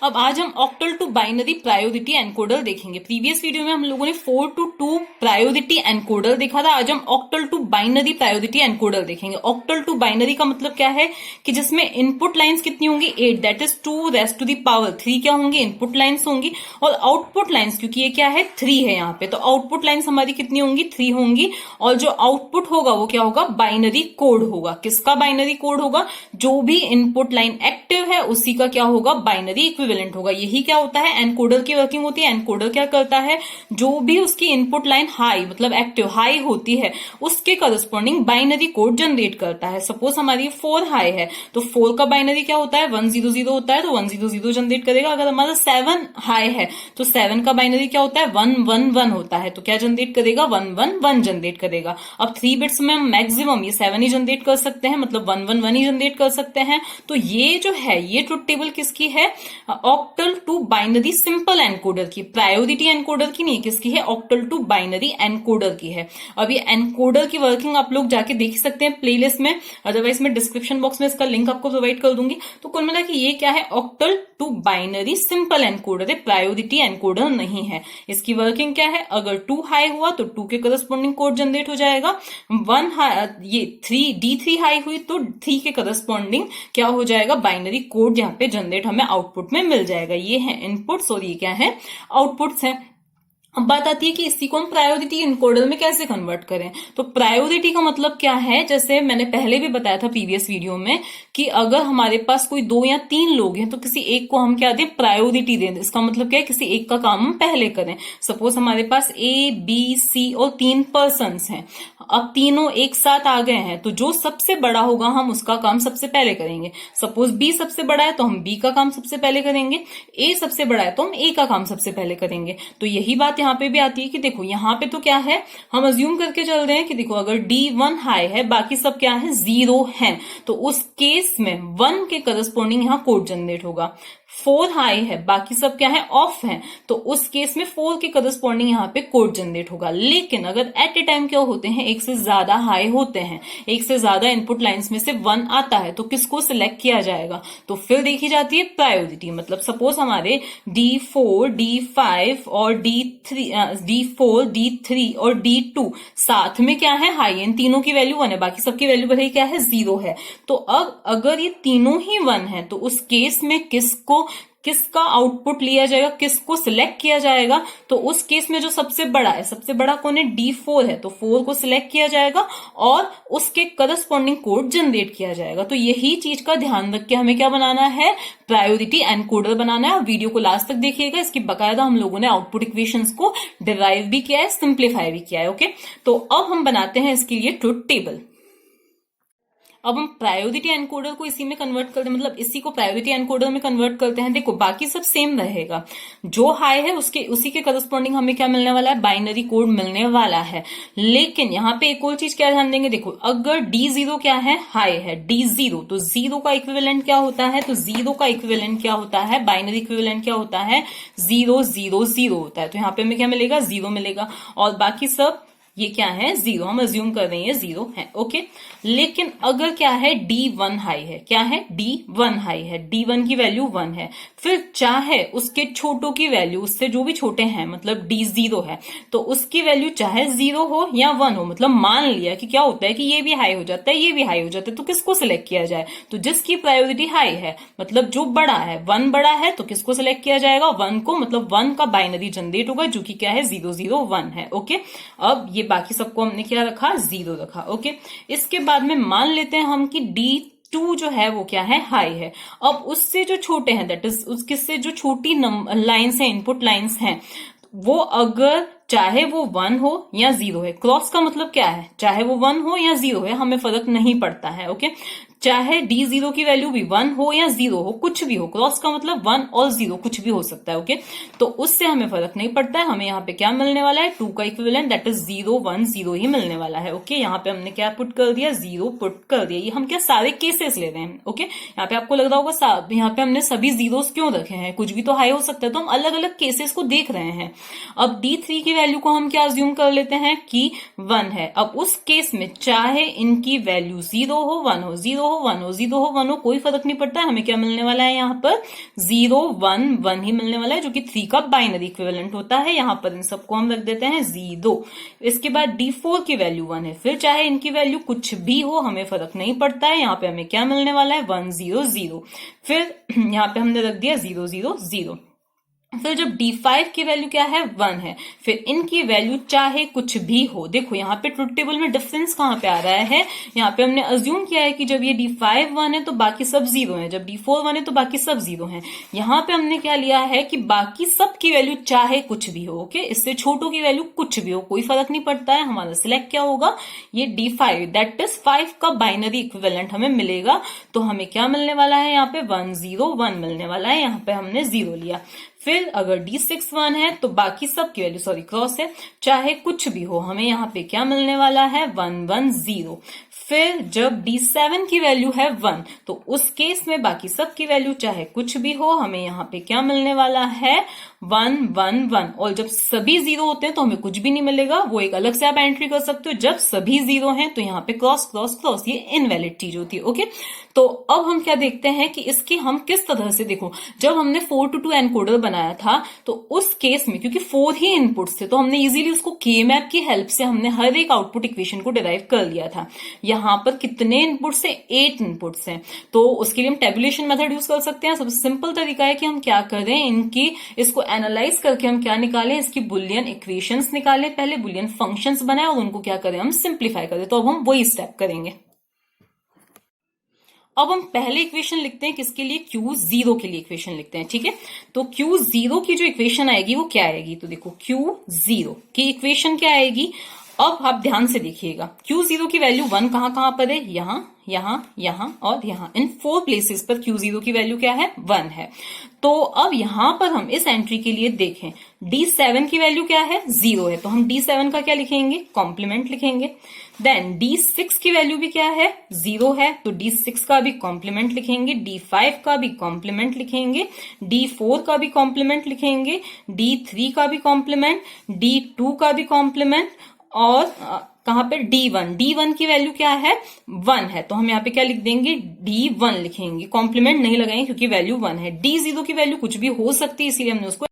अब आज हम octal to binary priority encoder देखेंगे। प्रीवियस वीडियो में हम लोगों ने 4 to 2 प्रायोरिटी एनकोडर देखा था। आज हम octal to binary priority encoder देखेंगे। ऑक्टल टू बाइनरी का मतलब क्या है कि जिसमें इनपुट लाइंस कितनी होंगी 8, that is 2 raised to the power 3 क्या होंगी, इनपुट लाइंस होंगी, और आउटपुट लाइंस क्योंकि ये क्या है 3 है यहाँ पे, तो आउटपुट लाइंस हमारी कितनी होंगी 3 होंगी, और जो आउटपुट होगा वो क्या होगा बाइनरी कोड होगा। किसका बाइनरी कोड होगा, जो भी इनपुट लाइन एक्टिव है उसी का क्या होगा बाइनरी इक्विवेलेंट होगा। यही क्या होता है एनकोडर की वर्किंग होती है। एनकोडर क्या करता है, जो भी उसकी इनपुट लाइन हाई मतलब एक्टिव हाई होती है उसके करस्पॉन्डिंग बाइनरी कोड जनरेट करता है। सपोज हमारी 4 हाई है तो 4 का बाइनरी क्या होता है 100 होता है, तो 100 जनरेट करेगा। अगर हमारा 7 हाई है तो 7 का बाइनरी क्या होता है 111 होता है, तो क्या जनरेट करेगा 111 जनरेट करेगा। अब 3 बिट्स में हम मैक्सिमम ये 7 ही जनरेट कर सकते हैं, मतलब 111 ही जनरेट कर सकते हैं। तो ये जो है ये ट्रुथ टेबल किसकी है, octal to binary simple encoder की, प्रायोरिटी एनकोडर की नहीं, किसकी है ऑक्टल टू बाइनरी एनकोडर की है। अब ये एनकोडर की वर्किंग आप लोग जाके देख सकते हैं प्लेलिस्ट में, अदरवाइज मैं डिस्क्रिप्शन बॉक्स में इसका लिंक आपको प्रोवाइड कर दूंगी। तो कुल मिला कि ये क्या है octal to binary simple encoder है, प्रायोरिटी एनकोडर नहीं है। इसकी वर्किंग क्या है, अगर 2 हाई हुआ तो 2 के करस्पॉन्डिंग कोड जनरेट हो जाएगा, 1 ये 3 D3 हाई हुई तो 3 के करस्पॉन्डिंग क्या हो जाएगा बाइनरी कोड यहाँ पे जनरेट हमें आउटपुट में मिल जाएगा। ये है इनपुट्स और ये क्या है आउटपुट्स है। अब बात आती है कि इसी को हम प्रायोरिटी इनकोडर में कैसे कन्वर्ट करें। तो प्रायोरिटी का मतलब क्या है, जैसे मैंने पहले भी बताया था प्रीवियस वीडियो में कि अगर हमारे पास कोई 2 या 3 लोग हैं तो किसी एक को हम क्या दें प्रायोरिटी दें। इसका मतलब क्या है किसी एक का काम हम पहले करें। सपोज हमारे पास A, B, C और 3 पर्सन्स हैं, अब तीनों एक साथ आ गए हैं तो जो सबसे बड़ा होगा हम उसका काम सबसे पहले करेंगे। सपोज B सबसे बड़ा है तो हम B का काम सबसे पहले करेंगे, A सबसे बड़ा है तो हम A का काम सबसे पहले करेंगे। तो यही बात यहाँ पे भी आती है कि देखो यहाँ पे तो क्या है हम अज्यूम करके चल रहे हैं कि देखो अगर D1 हाई है बाकी सब क्या है 0 है, तो उस केस में 1 के करस्पॉन्डिंग यहाँ कोड जनरेट होगा। 4 हाई है बाकी सब क्या है ऑफ है, तो उस केस में 4 के करस्पॉन्डिंग यहाँ पे कोड जनरेट होगा। लेकिन अगर एट ए टाइम क्या होते हैं एक से ज्यादा हाई होते हैं, एक से ज्यादा इनपुट लाइंस में से 1 आता है तो किसको सिलेक्ट किया जाएगा, तो फिर देखी जाती है प्रायोरिटी। मतलब सपोज हमारे D4, D5 और D4, D3 और D2 साथ में क्या है हाई है, इन तीनों की वैल्यू 1 है, बाकी सबकी वैल्यू भले ही क्या है 0 है। तो अब अगर ये तीनों ही 1 है तो उस केस में किसका आउटपुट लिया जाएगा, किसको सिलेक्ट किया जाएगा, तो उस केस में जो सबसे बड़ा है, सबसे बड़ा कौन है D4 है, तो 4 को सिलेक्ट किया जाएगा और उसके करस्पॉन्डिंग कोड जनरेट किया जाएगा। तो यही चीज का ध्यान रख के हमें क्या बनाना है प्रायोरिटी एनकोडर बनाना है। वीडियो को लास्ट तक देखिएगा, इसकी बकायदा हम लोगों ने आउटपुट इक्वेशंस को डिराइव भी किया है, सिंप्लीफाई भी किया है। ओके, तो अब हम बनाते हैं इसके लिए ट्रुथ टेबल। अब हम प्रायोरिटी एनकोडर को इसी में कन्वर्ट करते हैं, मतलब इसी को प्रायोरिटी एनकोडर में कन्वर्ट करते हैं। देखो बाकी सब सेम रहेगा, जो हाई है उसी के करस्पॉन्डिंग हमें क्या मिलने वाला है बाइनरी कोड मिलने वाला है। लेकिन यहाँ पे एक और चीज क्या ध्यान देंगे, देखो अगर D0 क्या है हाई है D0, तो 0 का इक्विवेलेंट क्या होता है, तो 0 का इक्विवेलेंट क्या होता है बाइनरी इक्विवेलेंट क्या होता है 0 0 0 होता है। तो यहाँ पे हमें क्या मिलेगा 0 मिलेगा, और बाकी सब ये क्या है 0, हम अज्यूम कर रहे हैं 0 है। ओके, लेकिन अगर क्या है D1 हाई है, क्या है D1 हाई है, D1 की वैल्यू 1 है, फिर चाहे उसके छोटों की वैल्यू उससे जो भी छोटे हैं मतलब D0 है तो उसकी वैल्यू चाहे 0 हो या 1 हो, मतलब मान लिया कि क्या होता है कि ये भी हाई हो जाता है ये भी हाई हो जाता है, तो किसको सिलेक्ट किया जाए, तो जिसकी प्रायोरिटी हाई है मतलब जो बड़ा है 1 बड़ा है तो किसको सिलेक्ट किया जाएगा 1 को, मतलब 1 का बाइनरी जनरेट होगा जो कि क्या है 0 0 1 है। ओके, अब ये बाकी सबको हमने क्या रखा 0 रखा। ओके, इसके बाद में मान लेते हैं हम कि D2 जो है वो क्या है हाई है। अब उससे जो छोटे हैं दैट इज उससे जो छोटी लाइंस हैं इनपुट लाइंस हैं वो अगर चाहे वो 1 हो या 0 है, क्रॉस का मतलब क्या है चाहे वो 1 हो या 0 है हमें फर्क नहीं पड़ता है। ओके, चाहे D0 की वैल्यू भी 1 हो या 0 हो कुछ भी हो, क्रॉस का मतलब 1 और 0 कुछ भी हो सकता है। ओके, तो उससे हमें फर्क नहीं पड़ता है, हमें यहाँ पे क्या मिलने वाला है 2 का इक्विवेलेंट दैट इज 0 1 0 ही मिलने वाला है। ओके, यहाँ पे हमने क्या पुट कर दिया 0 पुट कर दिया। ये हम क्या सारे केसेस ले रहे हैं। ओके, यहाँ पे आपको लग रहा होगा यहाँ पे हमने सभी जीरोस क्यों रखे हैं, कुछ भी तो हाई हो सकता है, तो हम अलग अलग केसेस को देख रहे हैं। अब D3 की वैल्यू को हम क्या अज्यूम कर लेते हैं कि 1 है। अब उस केस में चाहे इनकी वैल्यू 0 हो 1 हो, 0 हो 1 हो, 0 हो 1 हो, कोई फर्क नहीं पड़ता। हमें क्या मिलने वाला है यहाँ पर 0 1 1 ही मिलने वाला है, जो कि 3 का बाइनरी इक्विवेलेंट होता है। यहाँ पर इन सबको हम रख देते हैं 0। इसके बाद D4 की वैल्यू 1 है, फिर चाहे इनकी वैल्यू कुछ भी हो हमें फर्क नहीं पड़ता है। यहाँ पे हमें क्या मिलने वाला है 1 0 0, फिर यहाँ पे हमने रख दिया 0 0 0। फिर जब D5 की वैल्यू क्या है 1 है, फिर इनकी वैल्यू चाहे कुछ भी हो। देखो यहाँ पे ट्रुथ टेबल में डिफरेंस कहाँ पे आ रहा है, यहाँ पे हमने अज्यूम किया है कि जब ये D5 1 है तो बाकी सब 0 है, जब D4 1 है तो बाकी सब 0 है। यहाँ पे हमने क्या लिया है कि बाकी सब की वैल्यू चाहे कुछ भी हो, ओके, इससे छोटों की वैल्यू कुछ भी हो, कोई फर्क नहीं पड़ता है। हमारा सिलेक्ट क्या होगा, ये D5 दैट इज 5 का बाइनरी इक्विवेलेंट हमें मिलेगा। तो हमें क्या मिलने वाला है, यहाँ पे 1 0 1 मिलने वाला है, यहाँ पे हमने 0 लिया। फिर अगर D6 1 है तो बाकी सब की वैल्यू, सॉरी क्रॉस है, चाहे कुछ भी हो, हमें यहाँ पे क्या मिलने वाला है 1 1 0। फिर जब D7 की वैल्यू है 1 तो उस केस में बाकी सब की वैल्यू चाहे कुछ भी हो, हमें यहाँ पे क्या मिलने वाला है 1 1 1। और जब सभी 0 होते हैं तो हमें कुछ भी नहीं मिलेगा, वो एक अलग से आप एंट्री कर सकते हो। जब सभी 0 हैं तो यहाँ पे क्रॉस क्रॉस क्रॉस, ये इनवैलिड चीज होती है, ओके। तो अब हम क्या देखते हैं कि इसकी हम किस तरह से, देखो जब हमने 4 to 2 एनकोडर बनाया था तो उस केस में क्योंकि 4 ही इनपुट्स थे तो हमने इजीली उसको के मैप की हेल्प से हमने हर एक आउटपुट इक्वेशन को डिराइव कर लिया था। यहाँ पर कितने इनपुट्स हैं, 8 इनपुट्स हैं, तो उसके लिए हम टेबुलेशन मेथड यूज कर सकते हैं। सबसे सिंपल तरीका है कि हम क्या करें, इनकी इसको एनालाइज करके हम क्या निकालें, इसकी बुलियन इक्वेशंस निकालें, पहले बुलियन फंक्शंस बनाए और उनको क्या करें, हम सिंप्लीफाई करें। तो अब हम वही स्टेप करेंगे। अब हम पहले इक्वेशन लिखते हैं किसके लिए, Q0 के लिए इक्वेशन लिखते हैं, ठीक है। तो Q0 की जो इक्वेशन आएगी वो क्या आएगी, तो देखो Q0 की इक्वेशन क्या आएगी। अब आप ध्यान से देखिएगा, Q0 की वैल्यू 1 कहां पर है, यहां यहां यहां और यहां, इन 4 प्लेसेस पर Q0 की वैल्यू क्या है 1 है। तो अब यहां पर हम इस एंट्री के लिए देखें, D7 की वैल्यू क्या है 0 है, तो हम D7 का क्या लिखेंगे, कॉम्प्लीमेंट लिखेंगे। देन D6 की वैल्यू भी क्या है 0 है, तो D6 का भी कॉम्प्लीमेंट लिखेंगे, D5 का भी कॉम्प्लीमेंट लिखेंगे, D4 का भी कॉम्प्लीमेंट लिखेंगे, D3 का भी कॉम्प्लीमेंट, D2 का भी कॉम्प्लीमेंट, और कहां पे D1 की वैल्यू क्या है 1 है, तो हम यहाँ पे क्या लिख देंगे D1 लिखेंगे, कॉम्प्लीमेंट नहीं लगाएंगे क्योंकि वैल्यू 1 है। D0 की वैल्यू कुछ भी हो सकती है इसीलिए हमने उसको।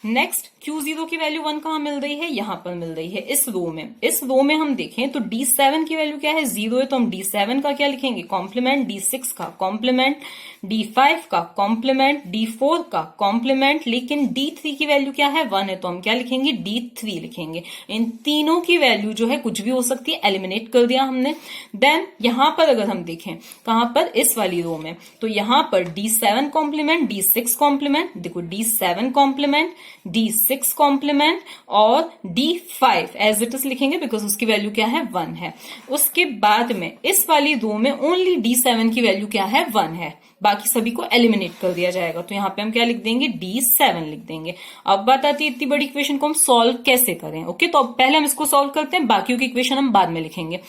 नेक्स्ट Q0 की वैल्यू 1 कहां मिल रही है, यहां पर मिल रही है इस रो में। इस रो में हम देखें तो D7 की वैल्यू क्या है 0 है, तो हम D7 का क्या लिखेंगे कॉम्प्लीमेंट, D6 का कॉम्प्लीमेंट, D5 का कॉम्प्लीमेंट, D4 का कॉम्प्लीमेंट, लेकिन D3 की वैल्यू क्या है 1 है, तो हम क्या लिखेंगे D3 लिखेंगे। इन तीनों की वैल्यू जो है कुछ भी हो सकती है, एलिमिनेट कर दिया हमने। देन यहां पर अगर हम देखें कहां पर, इस वाली रो में, तो यहां पर D7 कॉम्प्लीमेंट, D6 कॉम्प्लीमेंट, देखो D7 कॉम्प्लीमेंट, D6 कॉम्प्लीमेंट और D5 एज इट इज लिखेंगे बिकॉज उसकी वैल्यू क्या है 1 है। उसके बाद में इस वाली रो में ओनली D7 की वैल्यू क्या है 1 है, बाकी सभी को एलिमिनेट कर दिया जाएगा। तो यहां पे हम क्या लिख देंगे D7 लिख देंगे। अब बात आती है इतनी बड़ी इक्वेशन को हम सॉल्व कैसे करें, ओके। तो अब पहले हम इसको सॉल्व करते हैं, बाकी की इक्वेशन हम बाद में लिखेंगे।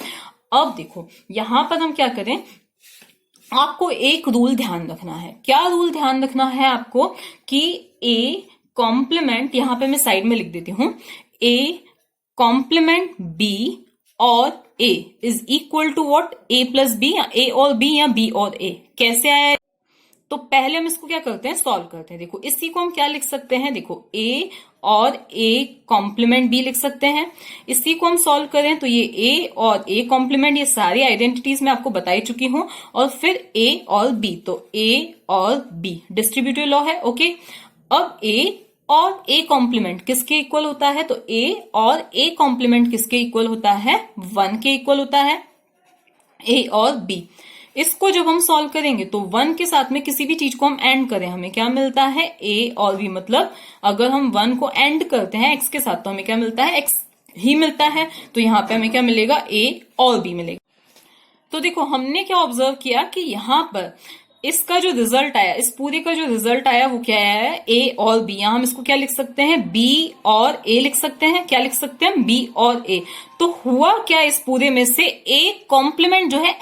अब देखो यहां पर हम क्या करें, आपको एक रूल ध्यान रखना है। क्या रूल ध्यान रखना है आपको कि A कॉम्प्लीमेंट, यहां पे मैं साइड में लिख देती हूं, A कॉम्प्लीमेंट B और A is equal to what, A plus B, या A और B या B और A। कैसे आया है? तो पहले हम इसको क्या करते हैं, सॉल्व करते हैं। देखो इसी को हम क्या लिख सकते हैं, देखो A और A कॉम्प्लीमेंट B लिख सकते हैं। इसी को हम सॉल्व करें तो ये A और A कॉम्प्लीमेंट, ये सारी आइडेंटिटीज मैं आपको बताई चुकी हूं, और फिर A और B, तो A और B डिस्ट्रीब्यूटिव लॉ है, ओके। अब A और A कॉम्प्लीमेंट किसके इक्वल होता है, तो A और A कॉम्प्लीमेंट किसके इक्वल होता है 1 के इक्वल होता है, A और B। इसको जब हम सॉल्व करेंगे तो 1 के साथ में किसी भी चीज को हम एंड करें हमें क्या मिलता है A और B, मतलब अगर हम 1 को एंड करते हैं x के साथ तो हमें क्या मिलता है x ही मिलता है, तो यहां पे हमें क्या मिलेगा A और B मिलेगा। तो देखो हमने क्या ऑब्जर्व किया कि यहां पर इसका जो रिजल्ट आया, इस पूरे का जो रिजल्ट आया वो क्या आया है A और B। यहां हम इसको क्या लिख सकते हैं B और A लिख सकते हैं, क्या लिख सकते हैं B और A। तो हुआ क्या, इस पूरे में से A कॉम्प्लीमेंट जो है,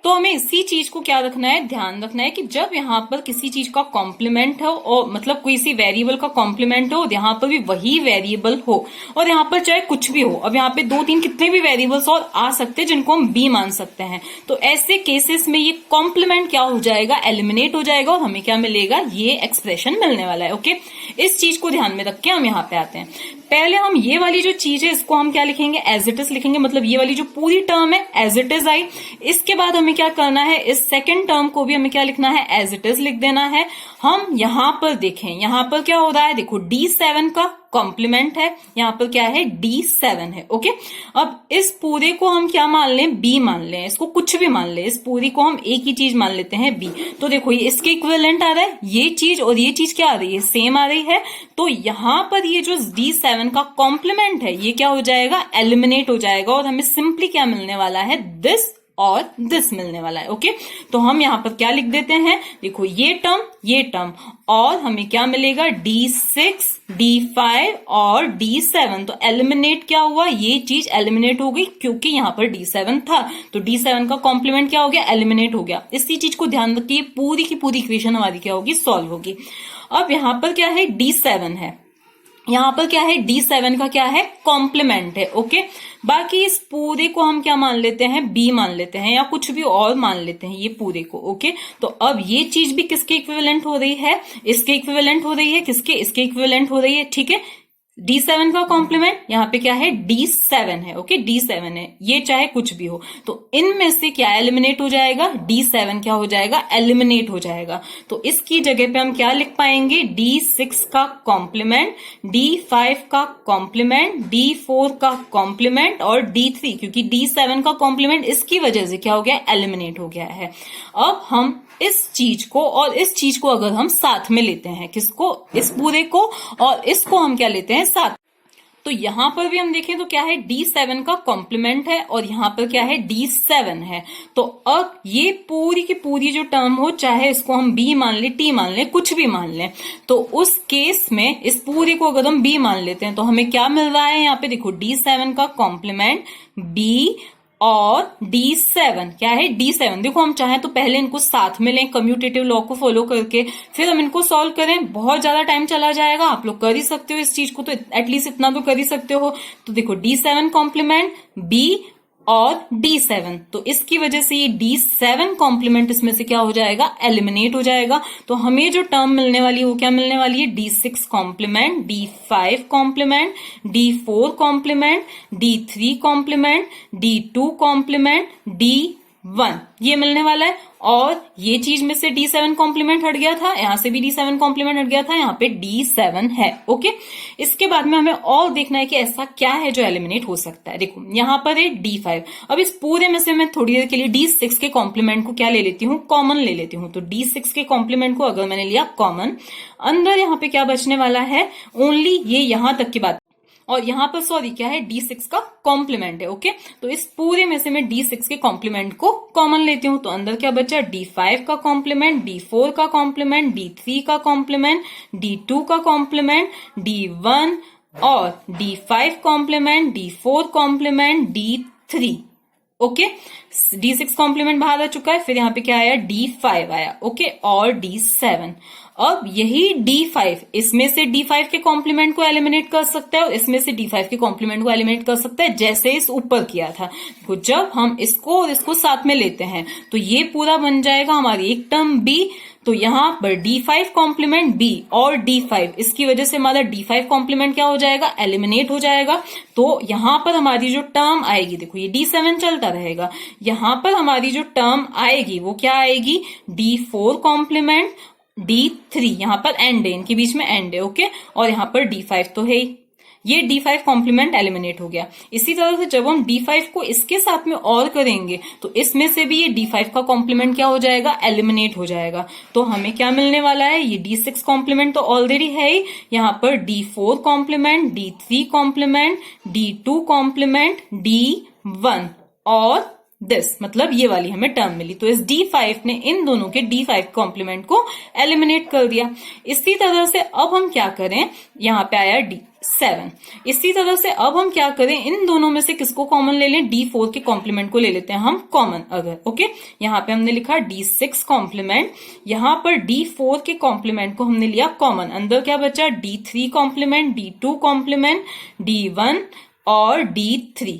तो हमें इसी चीज को क्या रखना है, ध्यान रखना है कि जब यहाँ पर किसी चीज का कॉम्प्लीमेंट हो और मतलब कोई सी वेरिएबल का कॉम्प्लीमेंट हो, यहाँ पर भी वही वेरिएबल हो और यहाँ पर चाहे कुछ भी हो, अब यहाँ पे 2-3 कितने भी वेरिएबल्स और आ सकते हैं जिनको हम बी मान सकते हैं, तो ऐसे केसेस में ये कॉम्प्लीमेंट क्या हो जाएगा, एलिमिनेट हो जाएगा और हमें क्या मिलेगा, ये एक्सप्रेशन मिलने वाला है। ओके, इस चीज को ध्यान में रख के हम यहाँ पे आते हैं। पहले हम ये वाली जो चीज है इसको हम क्या लिखेंगे, एज इट इज लिखेंगे, मतलब ये वाली जो पूरी टर्म है एज इट इज आई। इसके बाद हमें क्या करना है, इस सेकंड टर्म को भी हमें क्या लिखना है, एज इट इज लिख देना है। हम यहां पर देखें, यहां पर क्या हो रहा है, देखो D7 का कॉम्प्लीमेंट है, यहां पर क्या है, D7 है। ओके, अब इस पूरे को हम क्या मान लें, B मान लें, इसको कुछ भी मान लें, इस पूरी को हम एक ही चीज मान लेते हैं B। तो देखो ये इसके इक्विवेलेंट आ रहा है, ये चीज और ये चीज क्या आ रही है, सेम आ रही है। तो यहां पर ये जो D7 का कॉम्प्लीमेंट है ये क्या हो जाएगा, एलिमिनेट हो जाएगा और हमें सिंपली क्या मिलने वाला है, दिस और दिस मिलने वाला है। ओके, तो हम यहां पर क्या लिख देते हैं, देखो ये टर्म और हमें क्या मिलेगा, D6, D5 और D7। तो एलिमिनेट क्या हुआ, ये चीज एलिमिनेट हो गई क्योंकि यहां पर D7 था, तो D7 का कॉम्प्लीमेंट क्या हो गया, एलिमिनेट हो गया। इसी चीज को ध्यान रखिए, पूरी की पूरी इक्वेशन हमारी क्या होगी, सॉल्व होगी। अब यहां पर क्या है, D7 है, यहां पर क्या है, D7 का क्या है, कॉम्प्लीमेंट है। ओके, बाकी इस पूरे को हम क्या मान लेते हैं, B मान लेते हैं या कुछ भी और मान लेते हैं, ये पूरे को। ओके, तो अब ये चीज भी किसके इक्विवेलेंट हो रही है, इसके इक्विवेलेंट हो रही है, किसके, इसके इक्विवेलेंट हो रही है। ठीक है, D7 का कॉम्प्लीमेंट यहाँ पे क्या है, D7 है। ओके, D7 है, ये चाहे कुछ भी हो, तो इनमें से क्या एलिमिनेट हो जाएगा, D7 क्या हो जाएगा, एलिमिनेट हो जाएगा। तो इसकी जगह पे हम क्या लिख पाएंगे, D6 का कॉम्प्लीमेंट, D5 का कॉम्प्लीमेंट, D4 का कॉम्प्लीमेंट और D3, क्योंकि D7 का कॉम्प्लीमेंट इसकी वजह से क्या हो गया, एलिमिनेट हो गया है। अब हम इस चीज को और इस चीज को अगर हम साथ में लेते हैं, किसको, इस पूरे को और इसको हम क्या लेते हैं, साथ, तो यहां पर भी हम देखें तो क्या है, D7 का कॉम्प्लीमेंट है और यहां पर क्या है, D7 है। तो अब ये पूरी की पूरी जो टर्म हो, चाहे इसको हम B मान ले, T मान ले, कुछ भी मान ले, तो उस केस में इस पूरे को अगर हम B मान लेते हैं तो हमें क्या मिल रहा है, यहाँ पे देखो D7 का कॉम्प्लीमेंट B और D7 क्या है, D7। देखो हम चाहें तो पहले इनको साथ में लें, कम्यूटेटिव लॉ को फॉलो करके, फिर हम इनको सॉल्व करें, बहुत ज्यादा टाइम चला जाएगा। आप लोग कर ही सकते हो इस चीज को, तो एटलीस्ट इतना तो कर ही सकते हो। तो देखो D7 कॉम्प्लीमेंट B और D7, तो इसकी वजह से ये D7 कॉम्प्लीमेंट इसमें से क्या हो जाएगा, एलिमिनेट हो जाएगा। तो हमें जो टर्म मिलने वाली है वो क्या मिलने वाली है, D6 complement, D5 complement, D4 complement, D3 complement, D2 complement, D1, ये मिलने वाला है। और ये चीज में से D7 कॉम्प्लीमेंट हट गया था, यहां से भी D7 कॉम्प्लीमेंट हट गया था, यहाँ पे D7 है। ओके, इसके बाद में हमें और देखना है कि ऐसा क्या है जो एलिमिनेट हो सकता है। देखो यहाँ पर है D5, अब इस पूरे में से मैं थोड़ी देर के लिए D6 के कॉम्प्लीमेंट को क्या ले लेती हूँ, कॉमन ले लेती हूँ। तो D6 के कॉम्प्लीमेंट को अगर मैंने लिया कॉमन, अंदर यहाँ पे क्या बचने वाला है, ओनली ये यहां तक की बात, और यहां पर सॉरी क्या है, D6 का कॉम्प्लीमेंट है। ओके, तो इस पूरे में से मैं D6 के कॉम्प्लीमेंट को कॉमन लेती हूं, तो अंदर क्या बचा, D5 का कॉम्प्लीमेंट, D4 का कॉम्प्लीमेंट, D3 का कॉम्प्लीमेंट, D2 का कॉम्प्लीमेंट, D1 और D5 complement, D4 complement, D3। Okay, D6 complement बाहर आ चुका है, फिर यहाँ पे क्या आया, D5 आया। ओके, और D7। अब यही D5, इसमें से D5 के कॉम्प्लीमेंट को एलिमिनेट कर सकता है और इसमें से D5 के कॉम्प्लीमेंट को एलिमिनेट कर सकता है, जैसे इस ऊपर किया था। तो जब हम इसको और इसको साथ में लेते हैं तो ये पूरा बन जाएगा हमारी एक टर्म B। तो यहां पर D5 कॉम्प्लीमेंट B और D5, इसकी वजह से हमारा D5 कॉम्प्लीमेंट क्या हो जाएगा, एलिमिनेट हो जाएगा। तो यहां पर हमारी जो टर्म आएगी, देखो ये D7 चलता रहेगा, यहां पर हमारी जो टर्म आएगी वो क्या आएगी, D4 कॉम्प्लीमेंट D3, यहां पर एंड है, इनके बीच में एंड है। ओके, और यहां पर D5 तो है ही, ये D5 कॉम्प्लीमेंट एलिमिनेट हो गया। इसी तरह से जब हम D5 को इसके साथ में और करेंगे तो इसमें से भी ये D5 का कॉम्प्लीमेंट क्या हो जाएगा, एलिमिनेट हो जाएगा। तो हमें क्या मिलने वाला है, ये D6 कॉम्प्लीमेंट तो ऑलरेडी है ही, यहाँ पर D4 complement, D3 complement, D2 complement, D1 और दिस, मतलब ये वाली हमें टर्म मिली। तो इस D5 ने इन दोनों के D5 कॉम्प्लीमेंट को एलिमिनेट कर दिया। इसी तरह से अब हम क्या करें, यहाँ पे आया D7। इसी तरह से अब हम क्या करें, इन दोनों में से किसको कॉमन ले लें, D4 के कॉम्प्लीमेंट को ले लेते हैं हम कॉमन अगर। ओके, यहाँ पे हमने लिखा D6 कॉम्प्लीमेंट, यहाँ पर D4 के कॉम्प्लीमेंट को हमने लिया कॉमन। अंदर क्या बचा, D3 complement, D2 complement, D1 और D3।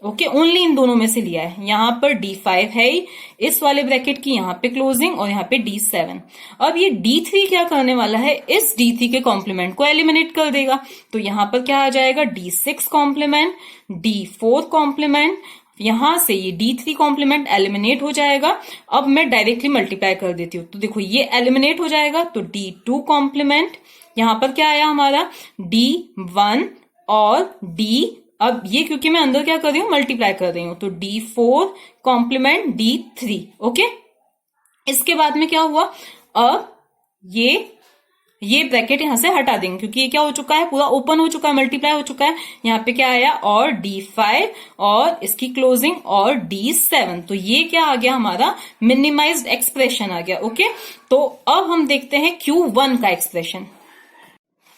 ओके, ओनली इन दोनों में से लिया है। यहां पर D5 है ही, इस वाले ब्रैकेट की यहां पे क्लोजिंग, और यहां पे D7। अब ये D3 क्या करने वाला है, इस D3 के कॉम्प्लीमेंट को एलिमिनेट कर देगा। तो यहां पर क्या आ जाएगा, D6 कॉम्प्लीमेंट, D4 कॉम्प्लीमेंट, यहां से ये D3 कॉम्प्लीमेंट एलिमिनेट हो जाएगा। अब मैं डायरेक्टली मल्टीप्लाई कर देती हूँ, तो देखो ये एलिमिनेट हो जाएगा। तो D2 कॉम्प्लीमेंट, यहां पर क्या आया हमारा, D1 और D, अब ये क्योंकि मैं अंदर क्या कर रही हूं, मल्टीप्लाई कर रही हूं, तो D4 कॉम्प्लीमेंट D3। ओके, इसके बाद में क्या हुआ, अब ये ब्रैकेट यहां से हटा देंगे क्योंकि ये क्या हो चुका है, पूरा ओपन हो चुका है, मल्टीप्लाई हो चुका है। यहाँ पे क्या आया, और D5 और इसकी क्लोजिंग और D7। तो ये क्या आ गया, हमारा मिनिमाइज्ड एक्सप्रेशन आ गया। ओके, तो अब हम देखते हैं Q1 का एक्सप्रेशन।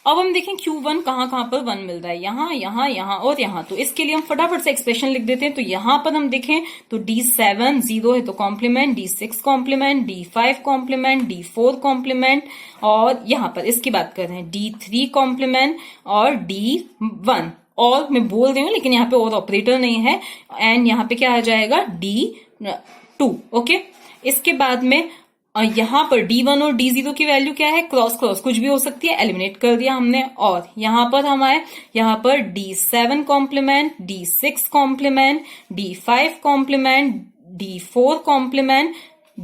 अब हम देखें Q1 कहां पर 1 मिल रहा है, यहां यहां यहां और यहां। तो इसके लिए हम फटाफट से एक्सप्रेशन लिख देते हैं। तो यहां पर हम देखें तो D7 0 है तो complement, D6 complement, D5 complement, D4 complement, और यहां पर इसकी बात कर रहे हैं D3 कॉम्प्लीमेंट और D1। और मैं बोल रही हूं लेकिन यहाँ पे और ऑपरेटर नहीं है, एंड यहाँ पे क्या आ जाएगा, D2। ओके, इसके बाद में यहां पर D1 और D0 की वैल्यू क्या है, क्रॉस क्रॉस कुछ भी हो सकती है, एलिमिनेट कर दिया हमने। और यहां पर हम आए, यहां पर D7 complement, D6 complement, D5 complement, D4 complement,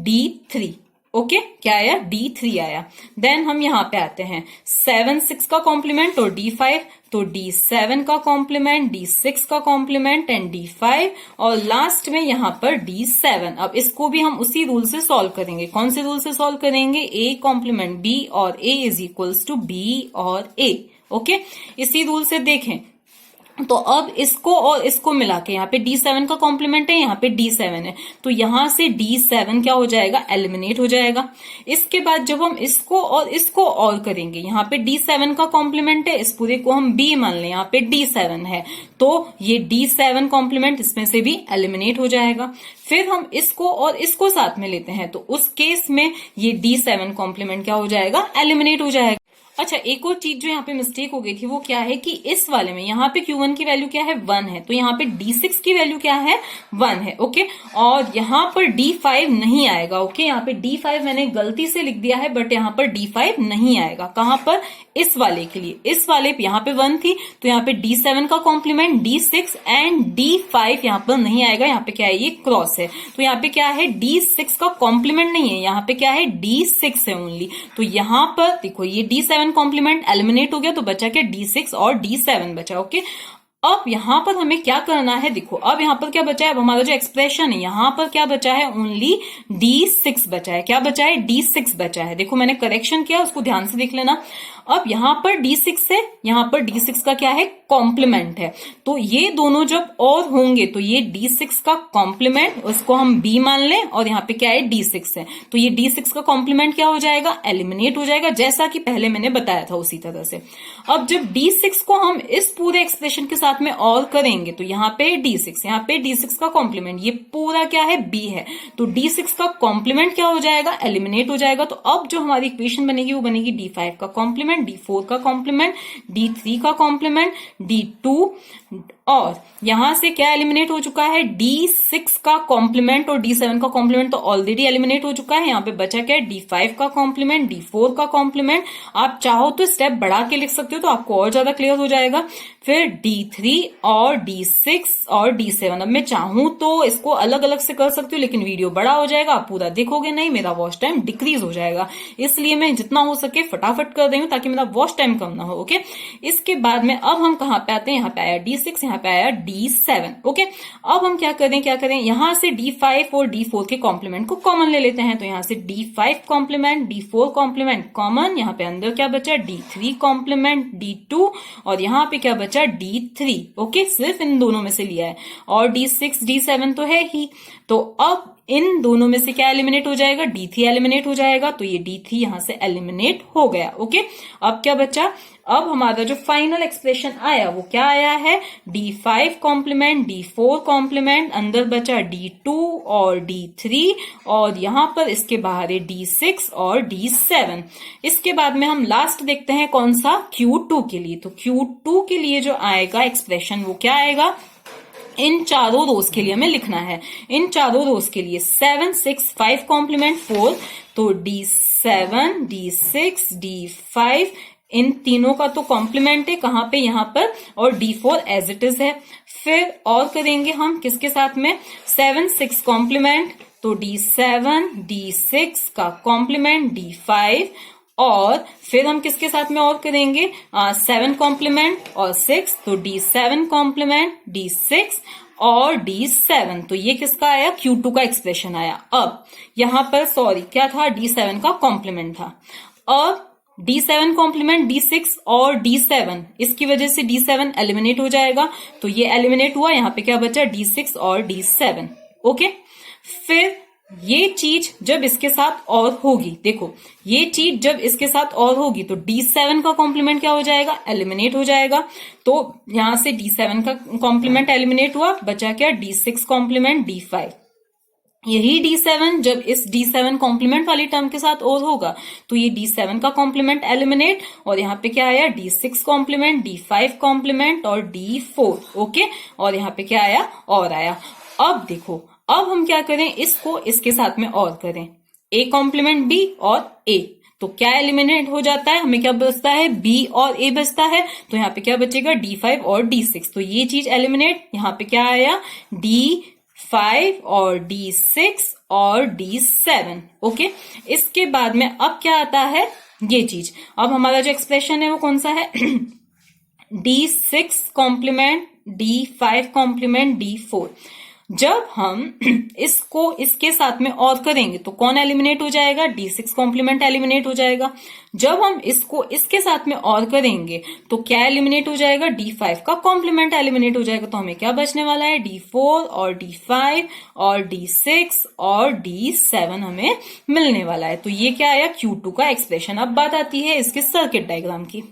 D3। Okay, क्या आया, D3 आया। देन हम यहां पे आते हैं 7 6 का कॉम्प्लीमेंट और D5, तो D7 का कॉम्प्लीमेंट, D6 का कॉम्प्लीमेंट एंड D5, और लास्ट में यहां पर D7। अब इसको भी हम उसी रूल से सॉल्व करेंगे। कौन से रूल से सॉल्व करेंगे, A कॉम्प्लीमेंट B और A is equals to B और A। ओके, इसी रूल से देखें तो अब इसको और इसको मिला के यहाँ पे D7 का कॉम्प्लीमेंट है, यहाँ पे D7 है, तो यहां से D7 क्या हो जाएगा, एलिमिनेट हो जाएगा। इसके बाद जब हम इसको और करेंगे, यहाँ पे D7 का कॉम्प्लीमेंट है, इस पूरे को हम B मान लें, यहाँ पे D7 है, तो ये D7 कॉम्प्लीमेंट इसमें से भी एलिमिनेट हो जाएगा। फिर हम इसको और इसको साथ में लेते हैं, तो उस केस में ये D7 कॉम्प्लीमेंट क्या हो जाएगा, एलिमिनेट हो जाएगा। अच्छा, एक और चीज जो यहाँ पे मिस्टेक हो गई थी वो क्या है कि इस वाले में यहाँ पे Q1 की वैल्यू क्या है, 1 है, तो यहाँ पे D6 की वैल्यू क्या है, 1 है। ओके, और यहाँ पर D5 नहीं आएगा। ओके, यहाँ पे D5 मैंने गलती से लिख दिया है, बट यहाँ पर D5 नहीं आएगा। कहां पर, इस वाले के लिए, इस वाले पे यहाँ पे 1 थी, तो यहाँ पे D7 का कॉम्प्लीमेंट, D6 एंड D5 यहाँ पर नहीं आएगा। यहाँ पे क्या है, ये क्रॉस है, तो यहाँ पे क्या है, D6 का कॉम्प्लीमेंट नहीं है, यहाँ पे क्या है, D6 है ओनली। तो यहाँ पर देखो ये D7 कॉम्प्लीमेंट एलिमिनेट हो गया, तो बचा क्या, D6 और D7 बचा। ओके, अब यहां पर हमें क्या करना है, देखो अब यहां पर क्या बचा है, अब हमारा जो एक्सप्रेशन है यहां पर क्या बचा है, ओनली D6 बचा है। क्या बचा है, D6 बचा है। देखो मैंने करेक्शन किया, उसको ध्यान से देख लेना। अब यहां पर D6 है, यहां पर D6 का क्या है, कॉम्प्लीमेंट है, तो ये दोनों जब और होंगे तो ये D6 का कॉम्प्लीमेंट, उसको हम B मान लें, और यहाँ पे क्या है, D6 है, तो ये D6 का कॉम्प्लीमेंट क्या हो जाएगा, एलिमिनेट हो जाएगा, जैसा कि पहले मैंने बताया था उसी तरह से। अब जब D6 को हम इस पूरे एक्सप्रेशन के साथ में और करेंगे, तो यहाँ पे D6, यहाँ पे D6 का कॉम्प्लीमेंट, ये पूरा क्या है, B है, तो D6 का कॉम्प्लीमेंट क्या हो जाएगा, एलिमिनेट हो जाएगा। तो अब जो हमारी इक्वेशन बनेगी वो बनेगी D5 का कॉम्प्लीमेंट, D4 का कॉम्प्लीमेंट, D3 का कॉम्प्लीमेंट, D2, और यहां से क्या एलिमिनेट हो चुका है, D6 का कॉम्प्लीमेंट और D7 का कॉम्प्लीमेंट तो ऑलरेडी एलिमिनेट हो चुका है। यहाँ पे बचा क्या है, D5 का कॉम्प्लीमेंट, D4 का कॉम्प्लीमेंट। आप चाहो तो स्टेप बढ़ा के लिख सकते हो, तो आपको और ज्यादा क्लियर हो जाएगा। फिर D3 और D6 और D7। अब मैं चाहूं तो इसको अलग अलग से कर सकती हूँ, लेकिन वीडियो बड़ा हो जाएगा, आप पूरा देखोगे नहीं, मेरा वॉच टाइम डिक्रीज हो जाएगा, इसलिए मैं जितना हो सके फटाफट कर रही हूँ ताकि मेरा वॉच टाइम कम ना हो। ओके, इसके बाद में अब हम कहाँ पे आते हैं, यहाँ पे आया D6, यहाँ यहाँ पे आया D7। ओके, अब हम क्या करें यहां से D5 और D4 के कॉम्प्लीमेंट को कॉमन ले लेते हैं। तो यहां से D5 complement, D4 complement common, यहाँ पे अंदर क्या बचा D3 कॉम्प्लीमेंट, D2 और यहाँ पे क्या बचा D3। ओके, सिर्फ इन दोनों में से लिया है और D6 D7 तो है ही। तो अब इन दोनों में से क्या एलिमिनेट हो जाएगा, D3 एलिमिनेट हो जाएगा। तो ये D3 यहां से एलिमिनेट हो गया। ओके, अब क्या बचा, अब हमारा जो फाइनल एक्सप्रेशन आया वो क्या आया है, D5 कॉम्प्लीमेंट, D4 कॉम्प्लीमेंट, अंदर बचा D2 और D3 और यहां पर इसके बाहर है D6 और D7। इसके बाद में हम लास्ट देखते हैं कौन सा, Q2 के लिए। तो Q2 के लिए जो आएगा एक्सप्रेशन वो क्या आएगा, इन चारों रोज के लिए हमें लिखना है। इन चारों रोज के लिए 7 6 5 कॉम्प्लीमेंट 4, तो D7 D6 D5 इन तीनों का तो कॉम्प्लीमेंट है कहां पे, यहां पर, और D4 एज इट इज है। फिर और करेंगे हम किसके साथ में, 7 6 कॉम्प्लीमेंट, तो D7 D6 का कॉम्प्लीमेंट D5 और फिर हम किसके साथ में और करेंगे 7 कॉम्प्लीमेंट और 6, तो D7 कॉम्प्लीमेंट D6 और D7। तो ये किसका आया, Q2 का एक्सप्रेशन आया। अब यहां पर सॉरी क्या था, D7 का कॉम्प्लीमेंट था। अब D7 कॉम्प्लीमेंट D6 और D7, इसकी वजह से D7 एलिमिनेट हो जाएगा। तो ये एलिमिनेट हुआ, यहां पे क्या बचा D6 और D7। ओके, फिर ये चीज जब इसके साथ और होगी, देखो ये चीज जब इसके साथ और होगी तो D7 का कॉम्प्लीमेंट क्या हो जाएगा, एलिमिनेट हो जाएगा। तो यहां से D7 का कॉम्प्लीमेंट एलिमिनेट हुआ, बचा क्या D6 कॉम्प्लीमेंट D5। यही D7 जब इस D7 कॉम्प्लीमेंट वाली टर्म के साथ और होगा तो ये D7 का कॉम्प्लीमेंट एलिमिनेट, और यहाँ पे क्या आया D6 कॉम्प्लीमेंट D5 कॉम्प्लीमेंट और D4। ओके, और यहाँ पे क्या आया, और आया। अब देखो, अब हम क्या करें, इसको इसके साथ में और करें, A कॉम्प्लीमेंट B और A, तो क्या एलिमिनेट हो जाता है, हमें क्या बचता है, B और A बचता है। तो यहाँ पे क्या बचेगा, D5 और D6, तो ये चीज एलिमिनेट। यहाँ पे क्या आया, D5 और D6 और D7। ओके, इसके बाद में अब क्या आता है, ये चीज, अब हमारा जो एक्सप्रेशन है वो कौन सा है, D6 complement D5 complement D4। जब हम इसको इसके साथ में और करेंगे तो कौन एलिमिनेट हो जाएगा, D6 कॉम्प्लीमेंट एलिमिनेट हो जाएगा। जब हम इसको इसके साथ में और करेंगे तो क्या एलिमिनेट हो जाएगा, D5 का कॉम्प्लीमेंट एलिमिनेट हो जाएगा। तो हमें क्या बचने वाला है, D4 और D5 और D6 और D7 हमें मिलने वाला है। तो ये क्या आया, Q2 का एक्सप्रेशन। अब बात आती है इसके सर्किट डायग्राम की।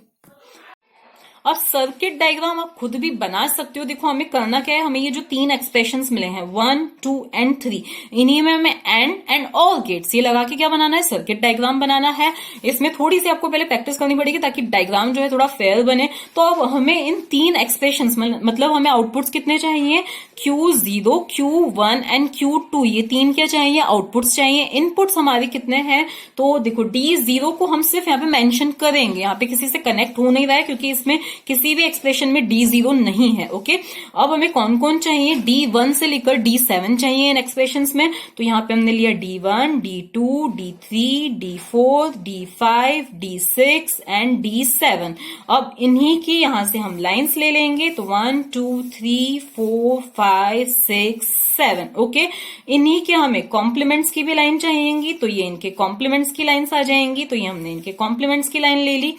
अब सर्किट डायग्राम आप खुद भी बना सकते हो। देखो हमें करना क्या है, हमें ये जो 3 एक्सप्रेशंस मिले हैं 1 2 एंड 3, इन्हीं में हमें एंड ऑल गेट्स ये लगा के क्या बनाना है, सर्किट डायग्राम बनाना है। इसमें थोड़ी सी आपको पहले प्रैक्टिस करनी पड़ेगी ताकि डायग्राम जो है थोड़ा फेयर बने। तो अब हमें इन 3 एक्सप्रेशंस मतलब हमें आउटपुट्स कितने चाहिए, Q0 Q1 एंड Q2, ये 3 क्या चाहिए, आउटपुट्स चाहिए। इनपुट्स हमारे कितने हैं, तो देखो D0 को हम सिर्फ यहाँ पे मेंशन करेंगे, यहाँ पे किसी से कनेक्ट हो नहीं रहा है क्योंकि इसमें किसी भी एक्सप्रेशन में D0 नहीं है। ओके, अब हमें कौन कौन चाहिए, D1 से लेकर D7 चाहिए इन एक्सप्रेशंस में। तो यहाँ पे हमने लिया D1 D2 D3 D4 D5 D6 and D7। अब इन्हीं की यहां से हम लाइंस ले लेंगे, तो 1 2 3 4 5 6 7। ओके, इन्हीं के हमें कॉम्प्लीमेंट्स की भी लाइन चाहिएंगी, तो ये इनके कॉम्प्लीमेंट्स की लाइन्स आ जाएंगी। तो ये हमने इनके कॉम्प्लीमेंट्स की लाइन ले ली।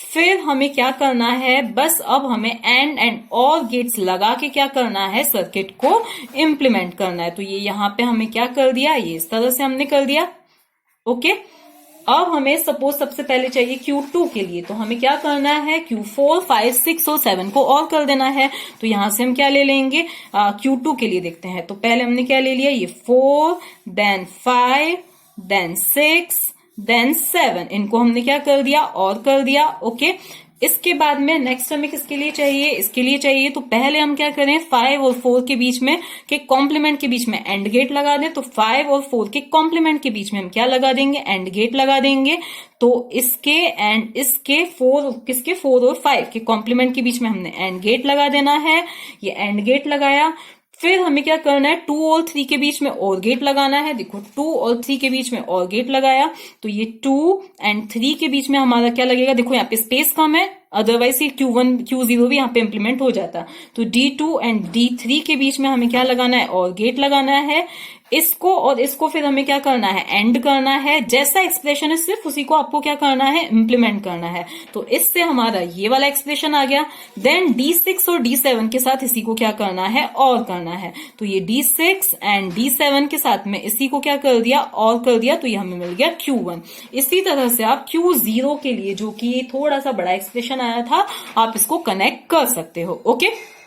फिर हमें क्या करना है, बस अब हमें एंड और गेट्स लगा के क्या करना है, सर्किट को इम्प्लीमेंट करना है। तो ये यहाँ पे हमें क्या कर दिया, ये इस तरह से हमने कर दिया। ओके, अब हमें सपोज सबसे पहले चाहिए Q2 के लिए, तो हमें क्या करना है, Q4 5 6 और 7 को और कर देना है। तो यहां से हम क्या ले लेंगे, Q2 के लिए देखते हैं। तो पहले हमने क्या ले लिया, ये 4 देन 5 देन 6 देन 7, इनको हमने क्या कर दिया, और कर दिया। ओके, इसके बाद में नेक्स्ट हमें किसके लिए चाहिए, इसके लिए चाहिए। तो पहले हम क्या करें, 5 और 4 के बीच में के कॉम्प्लीमेंट के बीच में एंड गेट लगा दें। तो 5 और 4 के कॉम्प्लीमेंट के बीच में हम क्या लगा देंगे, एंड गेट लगा देंगे। तो इसके एंड इसके 4 किसके 4 और 5 के कॉम्प्लीमेंट के बीच में हमने एंड गेट लगा देना है। ये एंड गेट लगाया। फिर हमें क्या करना है, 2 और 3 के बीच में और गेट लगाना है। देखो 2 और 3 के बीच में और गेट लगाया, तो ये 2 एंड 3 के बीच में हमारा क्या लगेगा, देखो यहाँ पे स्पेस कम है अदरवाइज ये Q1 Q0 भी यहाँ पे इंप्लीमेंट हो जाता। तो D2 एंड D3 के बीच में हमें क्या लगाना है, और गेट लगाना है। इसको और इसको फिर हमें क्या करना है, एंड करना है। जैसा एक्सप्रेशन है सिर्फ उसी को आपको क्या करना है, इंप्लीमेंट करना है। तो इससे हमारा ये वाला एक्सप्रेशन आ गया। देन D6 और D7 के साथ इसी को क्या करना है, और करना है। तो ये D6 एंड D7 के साथ में इसी को क्या कर दिया, और कर दिया। तो ये हमें मिल गया Q1। इसी तरह से आप Q0 के लिए, जो कि थोड़ा सा बड़ा एक्सप्रेशन आया था, आप इसको कनेक्ट कर सकते हो। ओके।